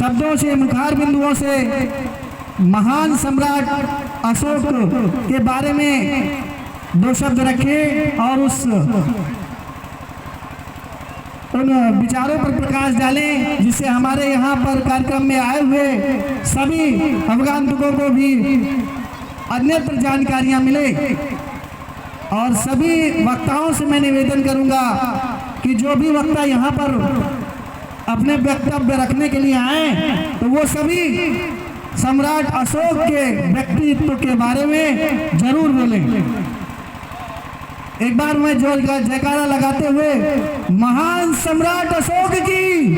शब्दों से, मुखार बिंदुओं से महान सम्राट अशोक के बारे में दो शब्द रखे और उन विचारों पर प्रकाश डालें जिससे हमारे यहाँ पर कार्यक्रम में आए हुए सभी आगंतुकों को भी अन्यत्र जानकारियाँ मिले। और सभी वक्ताओं से मैं निवेदन करूँगा कि जो भी वक्ता यहाँ पर अपने वक्तव्य रखने के लिए आए तो वो सभी सम्राट अशोक के व्यक्तित्व के बारे में जरूर बोलें। एक बार मैं जोर का जयकारा लगाते हुए महान सम्राट अशोक की,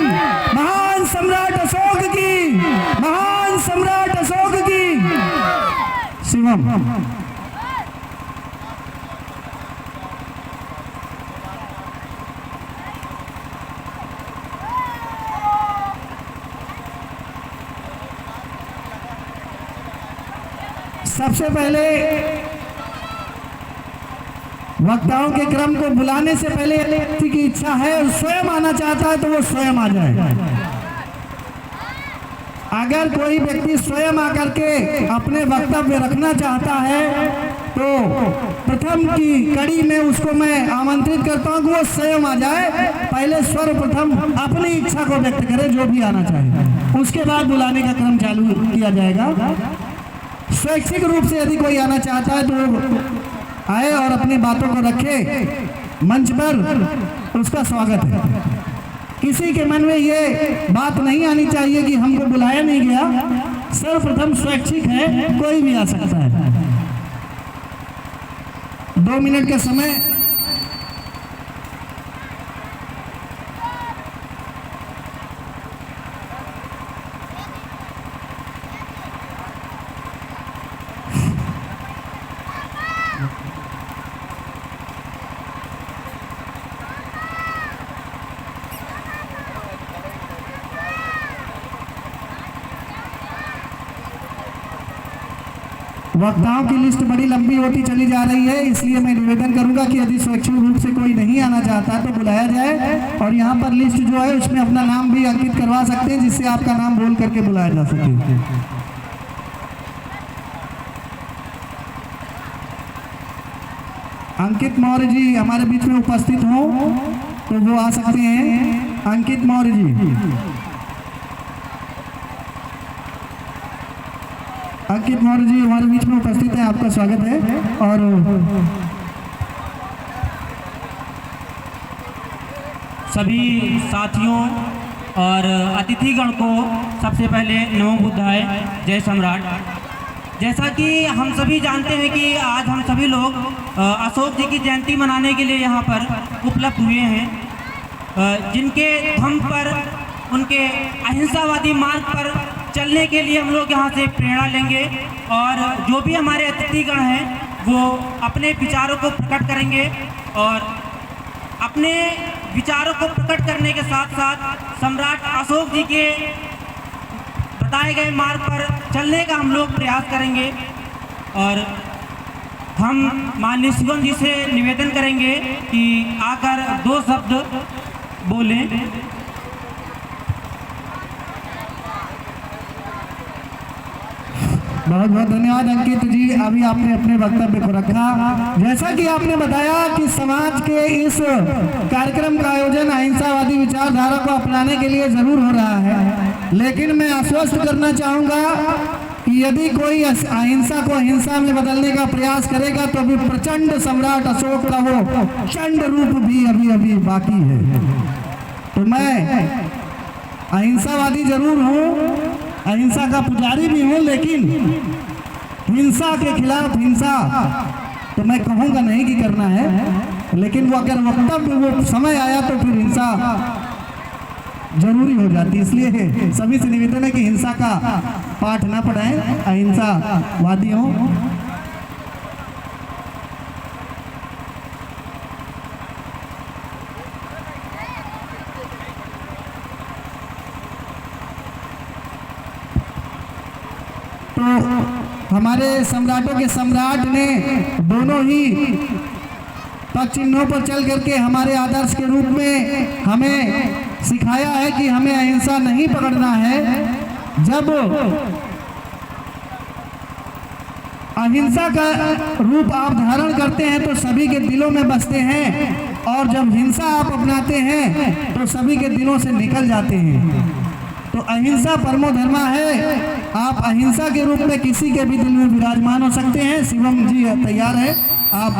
महान सम्राट अशोक की, महान सम्राट अशोक की। शिवम। सबसे पहले वक्ताओं के क्रम को बुलाने से पहले व्यक्ति की इच्छा है और स्वयं आना चाहता है तो वो स्वयं आ जाए। अगर कोई व्यक्ति स्वयं आकर के अपने वक्तव्य रखना चाहता है तो प्रथम की कड़ी में उसको मैं आमंत्रित करता हूं कि वो स्वयं आ जाए। पहले सर्वप्रथम अपनी इच्छा को व्यक्त करे जो भी आना चाहे, उसके बाद बुलाने का क्रम चालू किया जाएगा। स्वैच्छिक रूप से यदि कोई आना चाहता है तो आए और अपनी बातों को रखे मंच पर, उसका स्वागत है। किसी के मन में ये बात नहीं आनी चाहिए कि हमको बुलाया नहीं गया। सर्वप्रथम स्वैच्छिक है, कोई भी आ सकता है। 2 मिनट का समय। वक्ताओं की लिस्ट बड़ी लंबी होती चली जा रही है, इसलिए मैं निवेदन करूंगा कि यदि स्वैच्छिक रूप से कोई नहीं आना चाहता तो बुलाया जाए। और यहाँ पर लिस्ट जो है उसमें अपना नाम भी अंकित करवा सकते हैं जिससे आपका नाम बोल करके बुलाया जा सके। अंकित मौर्य जी हमारे बीच में उपस्थित हो तो वो आ सकते हैं। अंकित मौर्य जी, अंकित मौर्य जी हमारे बीच में उपस्थित हैं, आपका स्वागत है। और सभी साथियों और अतिथिगण को सबसे पहले नमो बुद्धाय, जय सम्राट। जैसा कि हम सभी जानते हैं कि आज हम सभी लोग अशोक जी की जयंती मनाने के लिए यहाँ पर उपलब्ध हुए हैं, जिनके धम्म पर, उनके अहिंसावादी मार्ग पर चलने के लिए हम लोग यहाँ से प्रेरणा लेंगे। और जो भी हमारे अतिथिगण हैं वो अपने विचारों को प्रकट करेंगे और अपने विचारों को प्रकट करने के साथ साथ सम्राट अशोक जी के बताए गए मार्ग पर चलने का हम लोग प्रयास करेंगे। और हम माननीय शिवम जी से निवेदन करेंगे कि आकर 2 शब्द बोलें। बहुत बहुत धन्यवाद अंकित जी, अभी आपने अपने वक्तव्य को रखा। जैसा कि आपने बताया कि समाज के इस कार्यक्रम का आयोजन अहिंसावादी विचारधारा को अपनाने के लिए जरूर हो रहा है, लेकिन मैं आश्वस्त करना चाहूँगा कि यदि कोई अहिंसा को हिंसा में बदलने का प्रयास करेगा तो भी प्रचंड सम्राट अशोक का वो चंड रूप भी अभी अभी बाकी है। तो मैं अहिंसावादी जरूर हूँ, अहिंसा का पुजारी भी हूँ, लेकिन हिंसा के खिलाफ हिंसा तो मैं कहूँगा नहीं कि करना है, लेकिन वो अगर वक्तव्य वो समय आया तो फिर हिंसा जरूरी हो जाती। इसलिए सभी से निवेदन है कि हिंसा का पाठ ना पढ़ाएं, अहिंसावादी हों। तो हमारे सम्राटों के सम्राट ने दोनों ही पक्ष चिन्हों पर चल करके हमारे आदर्श के रूप में हमें सिखाया है कि हमें अहिंसा नहीं पकड़ना है। जब अहिंसा का रूप आप धारण करते हैं तो सभी के दिलों में बसते हैं, और जब हिंसा आप अपनाते हैं तो सभी के दिलों से निकल जाते हैं। तो अहिंसा परमो धर्मा है। आप अहिंसा के रूप में किसी के भी दिल में विराजमान हो सकते हैं। शिवम जी तैयार है, आप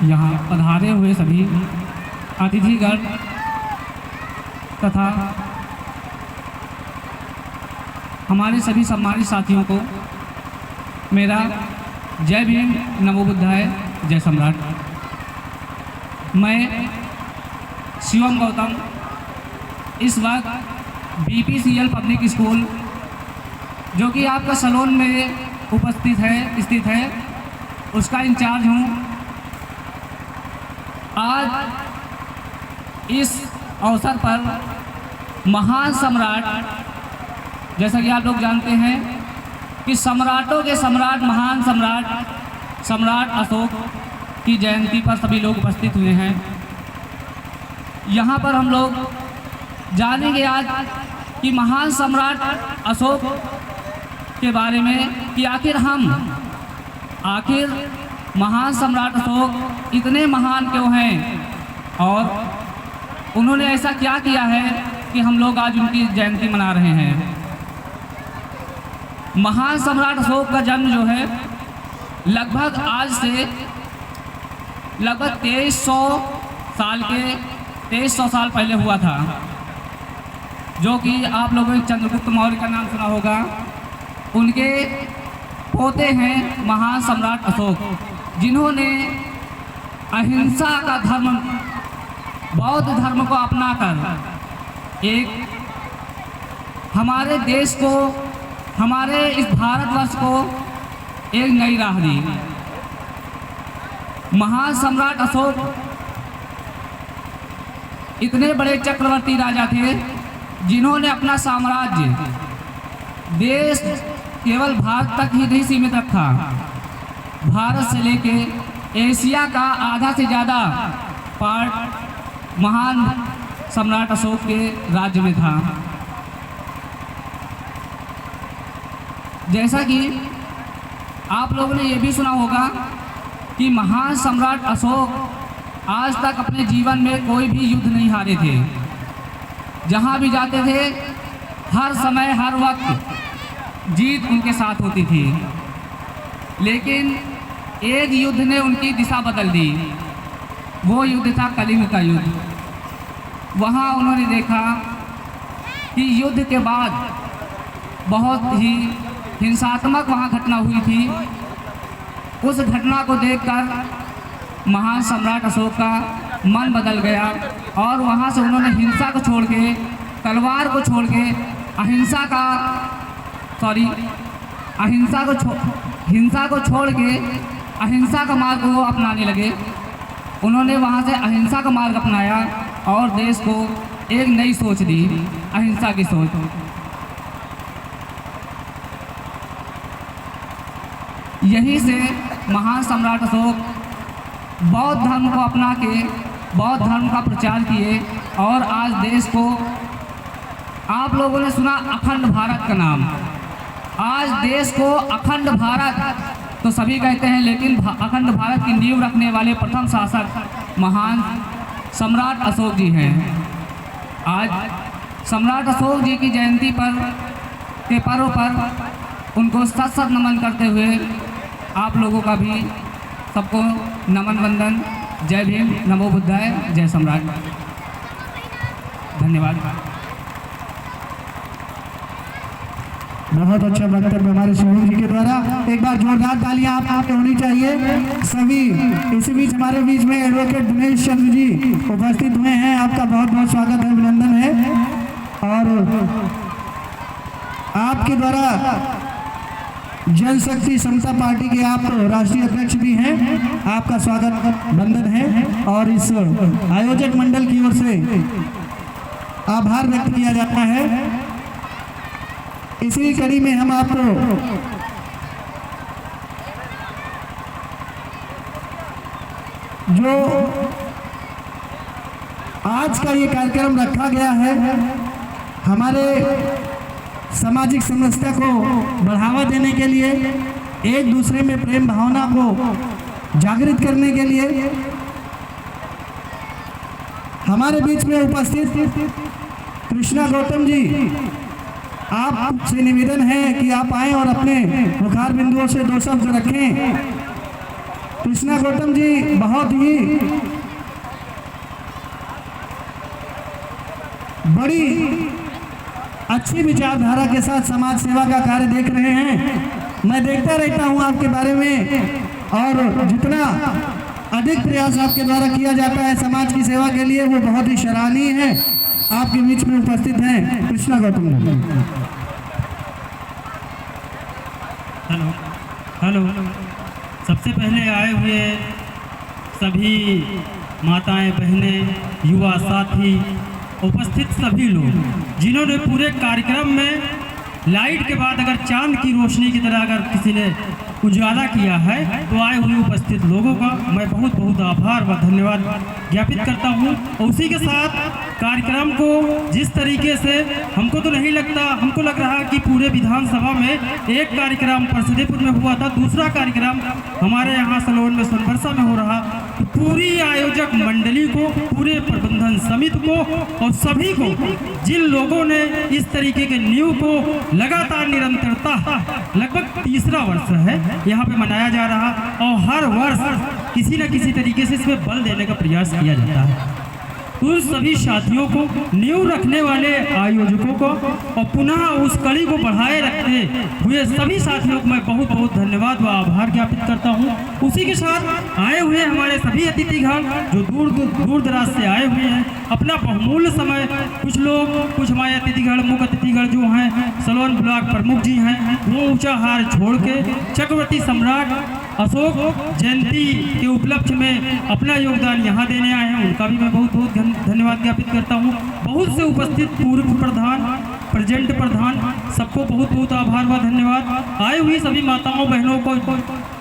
यहाँ पधारे हुए सभी अतिथिगण तथा हमारे सभी सम्मानित साथियों को मेरा जय भीम, नमो बुद्धाय, जय सम्राट। मैं शिवम गौतम इस वक्त BPCL पब्लिक स्कूल जो कि आपका सलोन में स्थित है उसका इंचार्ज हूँ। आज इस अवसर पर महान सम्राट, जैसा कि आप लोग जानते हैं कि सम्राटों के सम्राट, महान सम्राट अशोक की जयंती पर सभी लोग उपस्थित हुए हैं। यहाँ पर हम लोग जानेंगे आज कि महान सम्राट अशोक के बारे में कि आखिर महान सम्राट अशोक इतने महान क्यों हैं और उन्होंने ऐसा क्या किया है कि हम लोग आज उनकी जयंती मना रहे हैं। महान सम्राट अशोक का जन्म जो है लगभग आज से लगभग 2300 साल पहले हुआ था, जो कि आप लोगों ने चंद्रगुप्त मौर्य का नाम सुना होगा। उनके पोते हैं महान सम्राट अशोक, जिन्होंने अहिंसा का धर्म, बौद्ध धर्म को अपनाकर एक हमारे देश को, हमारे इस भारतवर्ष को एक नई राह दी। महान सम्राट अशोक इतने बड़े चक्रवर्ती राजा थे जिन्होंने अपना साम्राज्य देश केवल भारत तक ही नहीं सीमित रखा। भारत से लेके एशिया का आधा से ज़्यादा पार्ट महान सम्राट अशोक के राज्य में था। जैसा कि आप लोगों ने ये भी सुना होगा कि महान सम्राट अशोक आज तक अपने जीवन में कोई भी युद्ध नहीं हारे थे। जहाँ भी जाते थे हर समय हर वक्त जीत उनके साथ होती थी, लेकिन एक युद्ध ने उनकी दिशा बदल दी। वो युद्ध था कलिंग का युद्ध। वहाँ उन्होंने देखा कि युद्ध के बाद बहुत ही हिंसात्मक वहाँ घटना हुई थी। उस घटना को देखकर महान सम्राट अशोक का मन बदल गया और वहाँ से उन्होंने हिंसा को छोड़ के, तलवार को छोड़ के हिंसा को छोड़ के अहिंसा का मार्ग वो अपनाने लगे। उन्होंने वहाँ से अहिंसा का मार्ग अपनाया और देश को एक नई सोच दी, अहिंसा की सोच। यहीं से महान सम्राट अशोक बौद्ध धर्म को अपना के बौद्ध धर्म का प्रचार किए और आज देश को, आप लोगों ने सुना अखंड भारत का नाम, आज देश को अखंड भारत तो सभी कहते हैं, लेकिन अखंड भारत की नींव रखने वाले प्रथम शासक महान सम्राट अशोक जी हैं। आज सम्राट अशोक जी की जयंती के पर्व पर उनको सत सत नमन करते हुए आप लोगों का भी सबको नमन वंदन। जय भीम, नमो बुद्धाय, जय सम्राट। धन्यवाद। बहुत अच्छा वक्तव्य हमारे शिवम जी के द्वारा। एक बार जोरदार तालियां आपके होनी चाहिए सभी। इसी बीच हमारे बीच में एडवोकेट दिनेश चंद्र जी उपस्थित हुए हैं। आपका बहुत बहुत स्वागत है, अभिनंदन है। और आपके द्वारा जनशक्ति समता पार्टी के आप राष्ट्रीय अध्यक्ष भी हैं, आपका स्वागत वंदन है। और इस आयोजक मंडल की ओर से आभार व्यक्त किया जाता है। इसी कड़ी में हम आपको जो आज का ये कार्यक्रम रखा गया है, हमारे सामाजिक समरसता को बढ़ावा देने के लिए, एक दूसरे में प्रेम भावना को जागृत करने के लिए। हमारे बीच में उपस्थित कृष्णा गौतम जी, आपसे निवेदन है कि आप आएं और अपने मुखार बिंदुओं से दो शब्द रखें। कृष्णा गौतम जी बहुत ही बड़ी अच्छी विचारधारा के साथ समाज सेवा का कार्य देख रहे हैं। मैं देखता रहता हूं आपके बारे में, और जितना अधिक प्रयास आपके द्वारा किया जाता है समाज की सेवा के लिए, वो बहुत ही सराहनीय है। आपके बीच में उपस्थित हैं कृष्णा गौतम जी। Hello hello. सबसे पहले आए हुए सभी माताएं, बहनें, युवा साथी, उपस्थित सभी लोग जिन्होंने पूरे कार्यक्रम में लाइट के बाद अगर चांद की रोशनी की तरह अगर किसी ने उजाला किया है, तो आए हुए उपस्थित लोगों का मैं बहुत बहुत आभार व धन्यवाद ज्ञापित करता हूं। और उसी के साथ कार्यक्रम को जिस तरीके से हमको तो नहीं लगता, हमको लग रहा कि पूरे विधानसभा में एक कार्यक्रम परसदीपुर में हुआ था, दूसरा कार्यक्रम हमारे यहाँ सलोन में सोनबरसा में हो रहा। तो पूरी आयोजक मंडली को, पूरे प्रबंधन समिति को और सभी को, जिन लोगों ने इस तरीके के नींव को लगातार निरंतरता लगभग तीसरा वर्ष है यहाँ पे मनाया जा रहा, और हर वर्ष किसी न किसी तरीके से इसमें बल देने का प्रयास किया जाता है। उन सभी साथियों को, नींव रखने वाले आयोजकों को और पुनः उस कड़ी को बढ़ाए रखते हुए सभी साथियों को मैं बहुत बहुत धन्यवाद व आभार ज्ञापित करता हूं। उसी के साथ आए हुए हमारे सभी अतिथिगण जो दूर दराज से आए हुए हैं, अपना बहुमूल्य समय, कुछ लोग, कुछ हमारे अतिथिगण, मुख्य अतिथिगण जो हैं सलोन ब्लॉक प्रमुख जी हैं, वो ऊंचा हार छोड़ के चक्रवर्ती सम्राट अशोक जयंती के उपलक्ष्य में अपना योगदान यहाँ देने आए हैं, उनका भी मैं बहुत बहुत धन्यवाद ज्ञापित करता हूँ। बहुत से उपस्थित पूर्व प्रधान, प्रेजेंट प्रधान, सबको बहुत बहुत आभार व धन्यवाद। आई हुई सभी माताओं बहनों को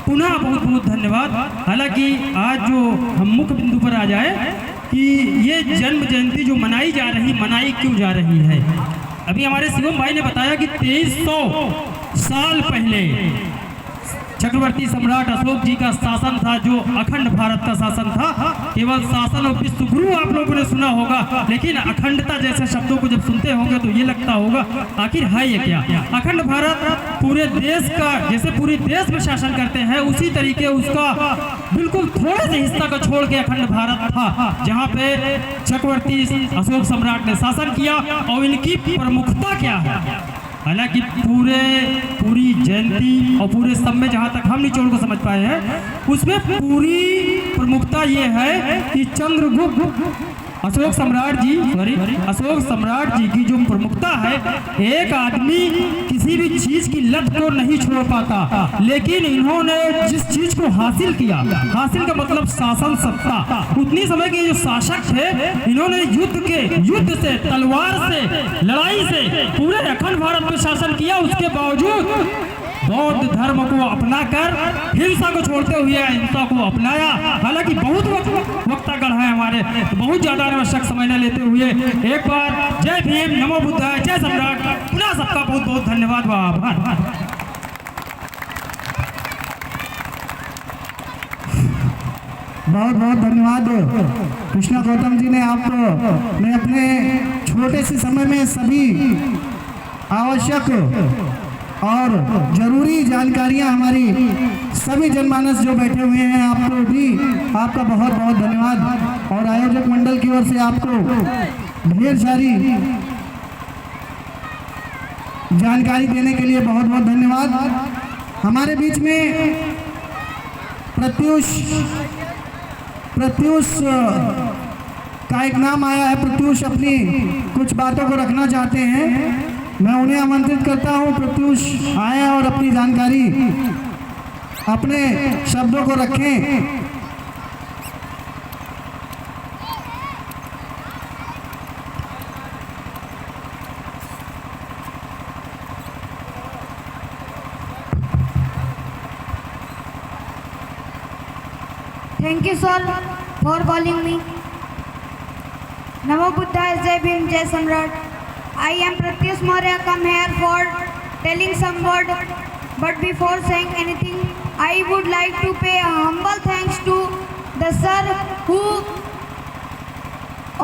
पुनः बहुत बहुत धन्यवाद। हालांकि आज जो हम मुख्य बिंदु पर आ जाए कि ये जन्म जयंती जो मनाई क्यों जा रही है। अभी हमारे शिवम भाई ने बताया कि 2300 साल पहले चक्रवर्ती सम्राट अशोक जी का शासन था, जो अखंड भारत का शासन था। केवल शासन और विश्व गुरु आप लोगों ने सुना होगा, लेकिन अखंडता जैसे शब्दों को जब सुनते होंगे तो ये लगता होगा आखिर है ये क्या। अखंड भारत पूरे देश का, जैसे पूरे देश में शासन करते हैं, उसी तरीके उसका बिल्कुल थोड़े से हिस्सा को छोड़ के अखंड भारत था, जहाँ पे चक्रवर्ती अशोक सम्राट ने शासन किया। और इनकी प्रमुखता क्या है, हालांकि पूरी जयंती और पूरे सब में जहाँ तक हम निचोड़ को समझ पाए हैं, उसमें पूरी प्रमुखता ये है कि चंद्रगुप्त अशोक सम्राट जी की जो प्रमुखता है, एक आदमी किसी भी चीज की लत को नहीं छोड़ पाता, लेकिन इन्होंने जिस चीज को हासिल किया, हासिल का मतलब शासन सत्ता, उतनी समय के जो शासक थे, इन्होंने युद्ध से, तलवार से, लड़ाई से पूरे अखंड भारत में शासन किया। उसके बावजूद बौद्ध धर्म को अपनाकर हिंसा को छोड़ते हुए अहिंसा को अपनाया। हालांकि बहुत वक्तागण है हमारे, तो बहुत ज्यादा आवश्यक समय न लेते हुए एक बार जय भीम, नमो बुद्धाय, जय सम्राट, पुनः सबका बहुत बहुत धन्यवाद व आभार। बहुत बहुत धन्यवाद कृष्णा गौतम जी ने। आपने अपने छोटे से समय में सभी आवश्यक और जरूरी जानकारियां हमारी सभी जनमानस जो बैठे हुए हैं, आपको भी आपका बहुत बहुत धन्यवाद। और आयोजक मंडल की ओर से आपको ढेर सारी जानकारी देने के लिए बहुत बहुत धन्यवाद। हमारे बीच में प्रत्युष का एक नाम आया है। प्रत्युष अपनी कुछ बातों को रखना चाहते हैं, मैं उन्हें आमंत्रित करता हूं। प्रत्युष आए और अपनी जानकारी, अपने शब्दों को रखें। Thank you sir. for calling me. Namo Buddhaya, Jai Bhim, Jai Samrat. I am Pratyush Maurya, come here for telling some word. But before saying anything, I would like to pay a humble thanks to the sir who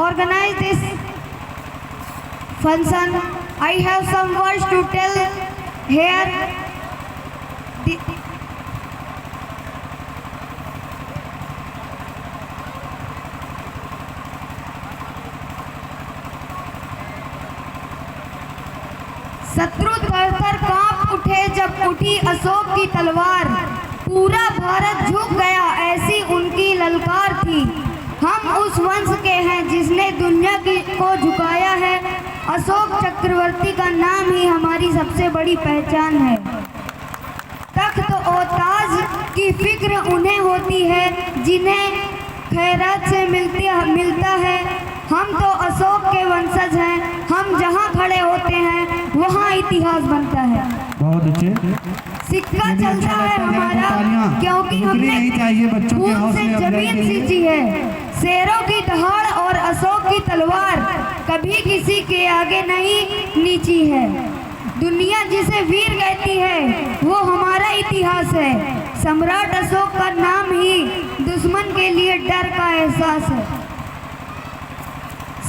organized this function. I have some words to tell here. शत्रु थर-थर कांप उठे जब उठी अशोक की तलवार, पूरा भारत झुक गया ऐसी उनकी ललकार थी। हम उस वंश के हैं जिसने दुनिया को झुकाया है, अशोक चक्रवर्ती का नाम ही हमारी सबसे बड़ी पहचान है। तख्त और ताज की फिक्र उन्हें होती है जिन्हें खैरात से मिलता है। हम तो अशोक के वंशज हैं, हम जहाँ खड़े होते हैं वहाँ इतिहास बनता है। बहुत अच्छे। सिक्का चलता है हमारा क्योंकि हमने खून से जमीन सींची है। शेरों की दहाड़ और अशोक की तलवार कभी किसी के आगे नहीं नीची है। दुनिया जिसे वीर कहती है वो हमारा इतिहास है। सम्राट अशोक का नाम ही दुश्मन के लिए डर का एहसास है।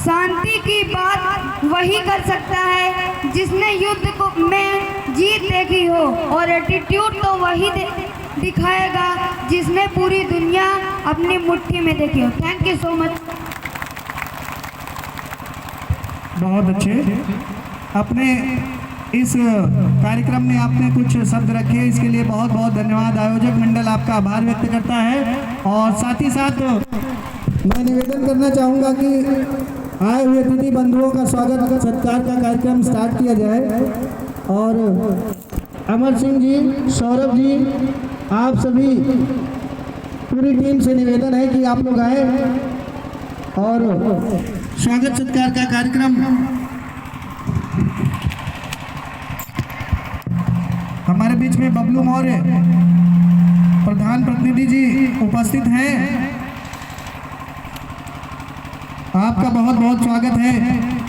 शांति की बात वही कर सकता है जिसने युद्ध में जीत देखी हो, और एटीट्यूड तो वही दिखाएगा जिसने पूरी दुनिया अपनी मुट्ठी में देखी हो। Thank you so much. बहुत अच्छे। अपने इस कार्यक्रम में आपने कुछ शब्द रखे, इसके लिए बहुत बहुत धन्यवाद। आयोजक मंडल आपका आभार व्यक्त करता है। और साथ ही साथ मैं निवेदन करना चाहूँगा कि आए हुए अतिथि बंधुओं का स्वागत सत्कार का कार्यक्रम स्टार्ट किया जाए। और अमर सिंह जी, सौरभ जी, आप सभी पूरी टीम से निवेदन है कि आप लोग आए और स्वागत सत्कार का कार्यक्रम। हमारे बीच में बबलू मौर्य प्रधान प्रतिनिधि जी उपस्थित हैं, आपका बहुत बहुत स्वागत है।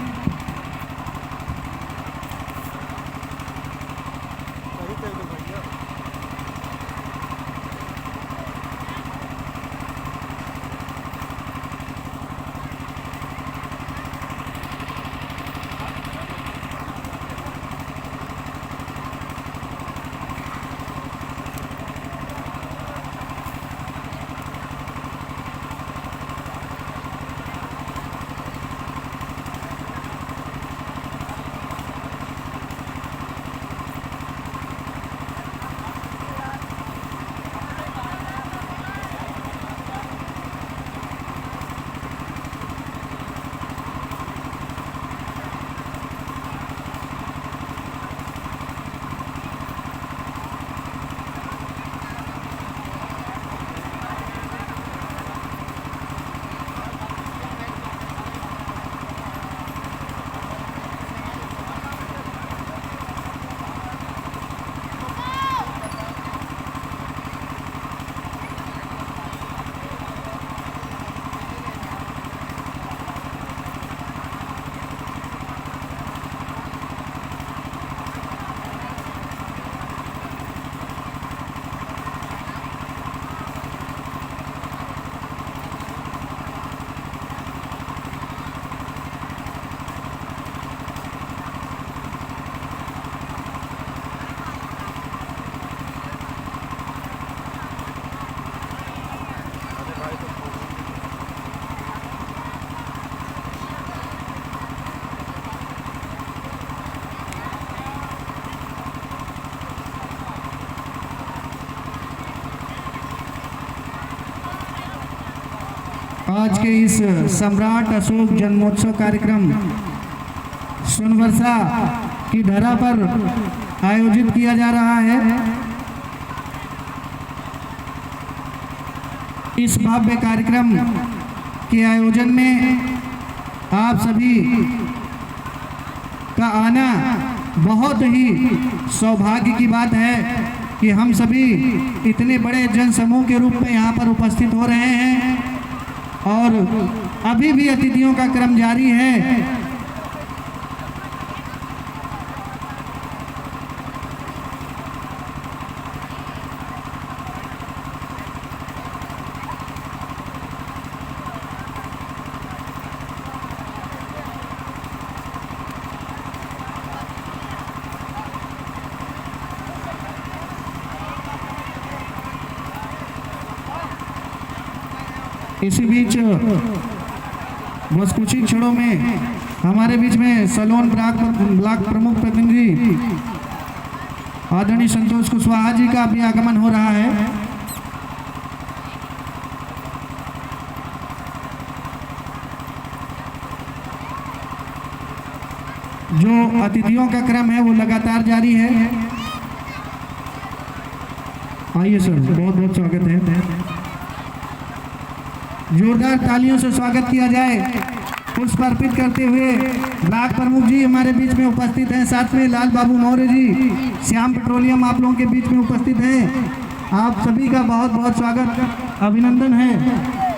आज के इस सम्राट अशोक जन्मोत्सव कार्यक्रम सोनवर्षा की धरा पर आयोजित किया जा रहा है। इस भव्य कार्यक्रम के आयोजन में आप सभी का आना बहुत ही सौभाग्य की बात है कि हम सभी इतने बड़े जनसमूह के रूप में यहाँ पर उपस्थित हो रहे हैं। और अभी भी अतिथियों का क्रम जारी है। इसी बीच बस कुछ ही क्षणों में हमारे बीच में सलोन ब्लॉक प्रमुख प्रतिनिधि आदरणीय संतोष कुशवाहा जी का भी आगमन हो रहा है। जो अतिथियों का क्रम है वो लगातार जारी है। आइए सर, बहुत बहुत स्वागत है। जोरदार तालियों से स्वागत किया जाए। पुष्प अर्पित करते हुए ब्लॉक प्रमुख जी हमारे बीच में उपस्थित हैं, साथ में लाल बाबू मौर्य जी, श्याम पेट्रोलियम आप लोगों के बीच में उपस्थित हैं। आप सभी का बहुत बहुत स्वागत, अभिनंदन है।